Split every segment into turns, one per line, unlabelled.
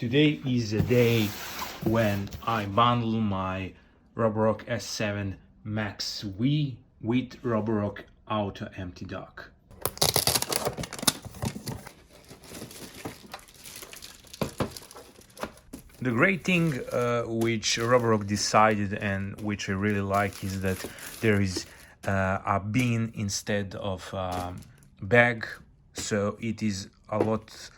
Today is a day when I bundle my Roborock S7 MaxV with Roborock Auto Empty Dock. The great thing which Roborock decided and which I really like is that there is a bin instead of bag, so it is a lot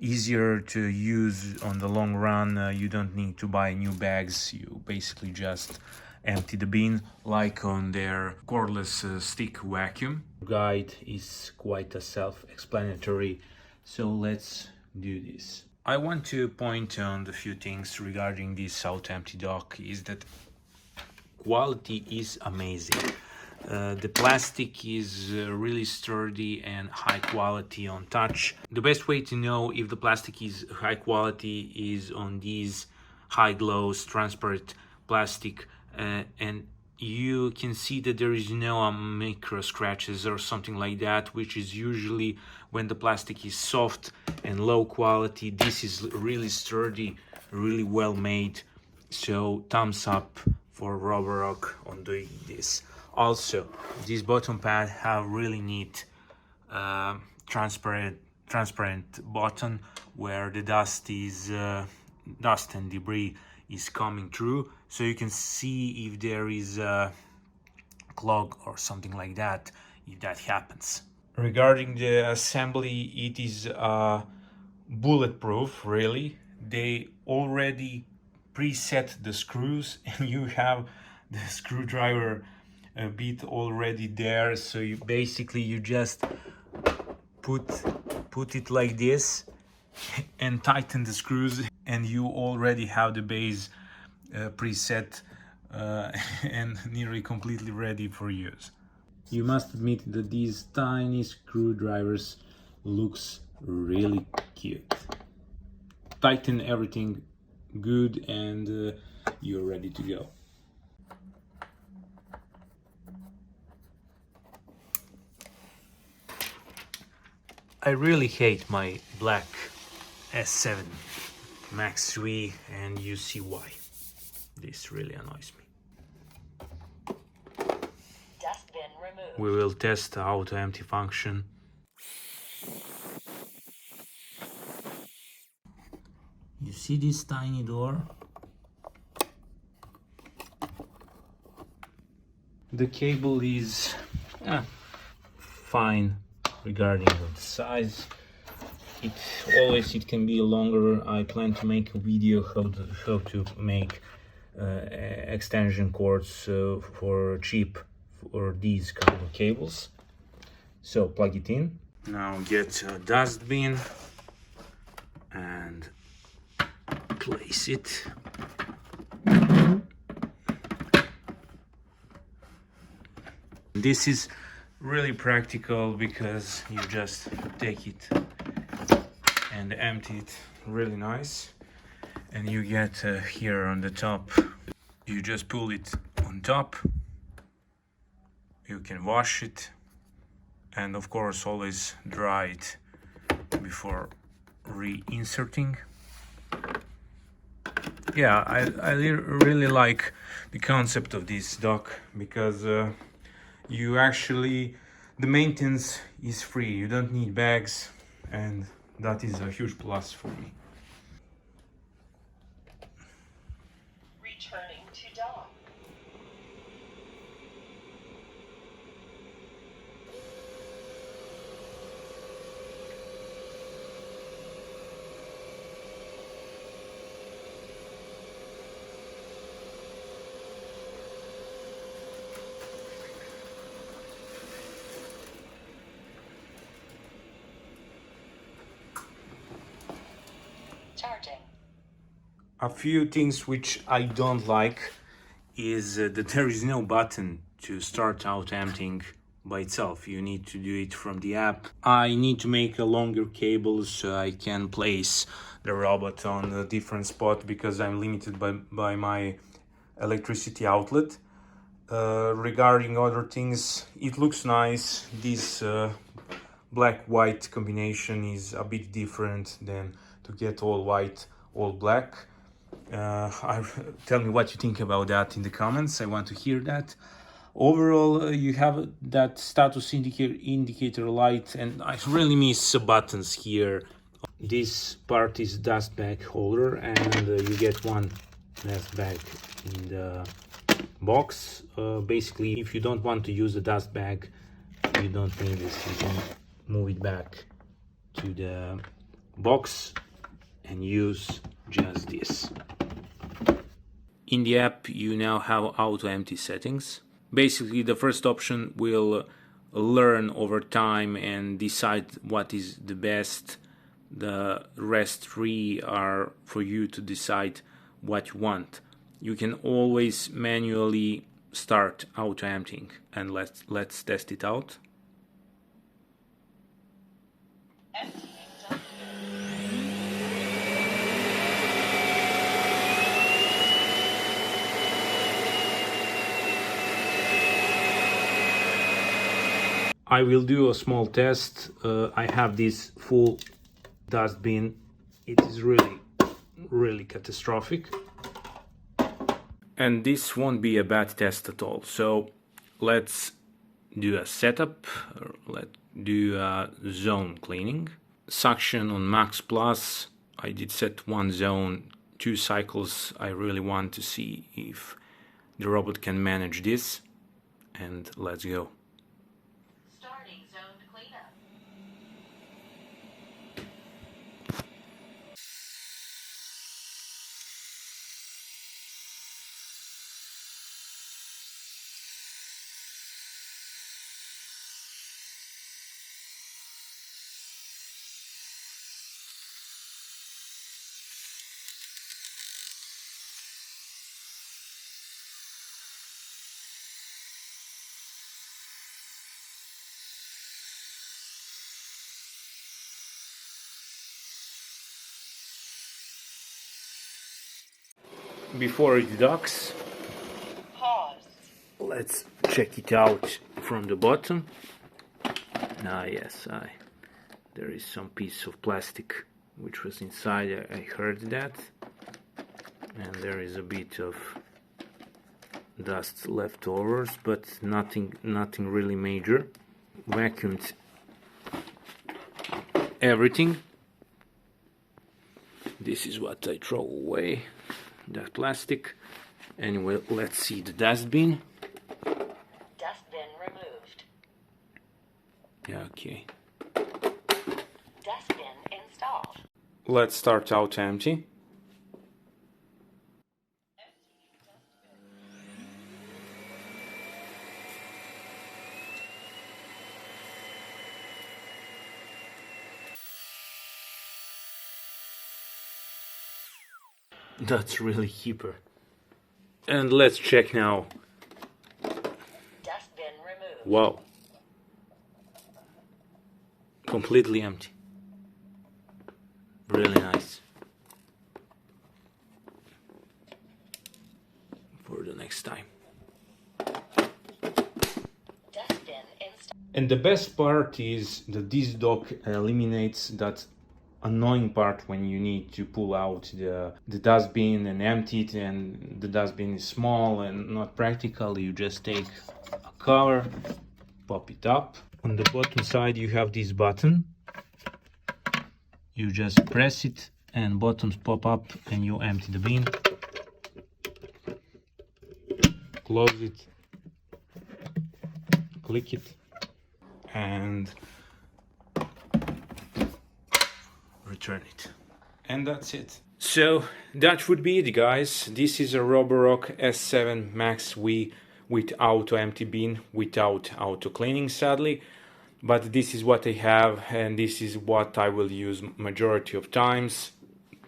easier to use on the long run. You don't need to buy new bags, you basically just empty the bin like on their cordless stick vacuum. Guide is quite a self-explanatory, so let's do this. I want to point on the few things regarding this Auto Empty Dock is that quality is amazing. The plastic is really sturdy and high quality on touch. The best way to know if the plastic is high quality is on these high gloss transparent plastic, and you can see that there is no micro scratches or something like that, which is usually when the plastic is soft and low quality. This is really sturdy, really well made, so thumbs up for Roborock on doing this. Also, this bottom pad have really neat transparent button where the dust and debris is coming through, so you can see if there is a clog or something like that, if that happens. Regarding the assembly, it is bulletproof, really. They already preset the screws and you have the screwdriver a bit already there, so you just put it like this and tighten the screws and you already have the base preset and nearly completely ready for use. You must admit that these tiny screwdrivers looks really cute. Tighten everything good and you're ready to go. I really hate my black S7 MaxV, and you see why. This really annoys me.
Dustbin removed.
We will test the auto empty function. You see this tiny door? The cable is fine regarding the size. It can be longer. I plan to make a video how to make extension cords for cheap for these kind of cables. So plug it in. Now get a dustbin and place it. This is really practical because you just take it and empty it really nice, and you get here on the top, you just pull it on top. You can wash it and of course always dry it before reinserting. Yeah, I really like the concept of this dock because the maintenance is free. You don't need bags, and that is a huge plus for me.
Returning to dock. Charging.
A few things which I don't like is that there is no button to start out emptying by itself. You need to do it from the app. I need to make a longer cable so I can place the robot on a different spot because I'm limited by my electricity outlet. Regarding other things, it looks nice. This black-white combination is a bit different than to get all white all black. Tell me what you think about that in the comments. I want to hear that. Overall, you have that status indicator light, and I really miss buttons here. This part is dust bag holder, and you get one dust bag in the box. Basically, if you don't want to use the dust bag, you don't need this. You can move it back to the box and use just this. In the app, you now have auto empty settings. Basically, the first option will learn over time and decide what is the best. The rest three are for you to decide what you want. You can always manually start auto emptying, and let's test it out.
Emptying dustbin.
I will do a small test. I have this full dustbin. It is really catastrophic, and this won't be a bad test at all. So let's do a setup. Let's do a zone cleaning. Suction on max plus. I did set one zone, 2 cycles. I really want to see if the robot can manage this, and let's go.
Starting zone cleanup.
Before it docks,
Pause.
let's check it out from the bottom. Yes, there is some piece of plastic which was inside. I heard that, and there is a bit of dust leftovers, but nothing really major. Vacuumed everything. This is what I throw away, that plastic. Anyway, let's see the dustbin.
Dustbin removed.
Okay.
Dustbin installed.
Let's start out empty. That's really hyper. And let's check now.
Dustbin removed.
Wow. Completely empty. Really nice. For the next time.
Dustbin installed.
And the best part is that this dock eliminates that annoying part when you need to pull out the dustbin and empty it, and the dustbin is small and not practical. You just take a cover, pop it up. On the bottom side you have this button. You just press it and buttons pop up and you empty the bin. Close it, click it, and return it. And that's it. So that would be it, guys. This is a Roborock S7 MaxV with auto empty bin, without auto cleaning, sadly. But this is what I have, and this is what I will use majority of times.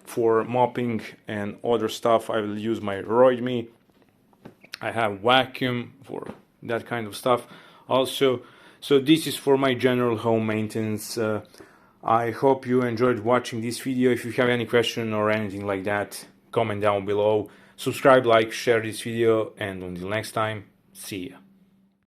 For mopping and other stuff, I will use my Roid. I have vacuum for that kind of stuff also. So this is for my general home maintenance. I hope you enjoyed watching this video. If you have any question or anything like that, comment down below. Subscribe, like, share this video, and until next time, see ya.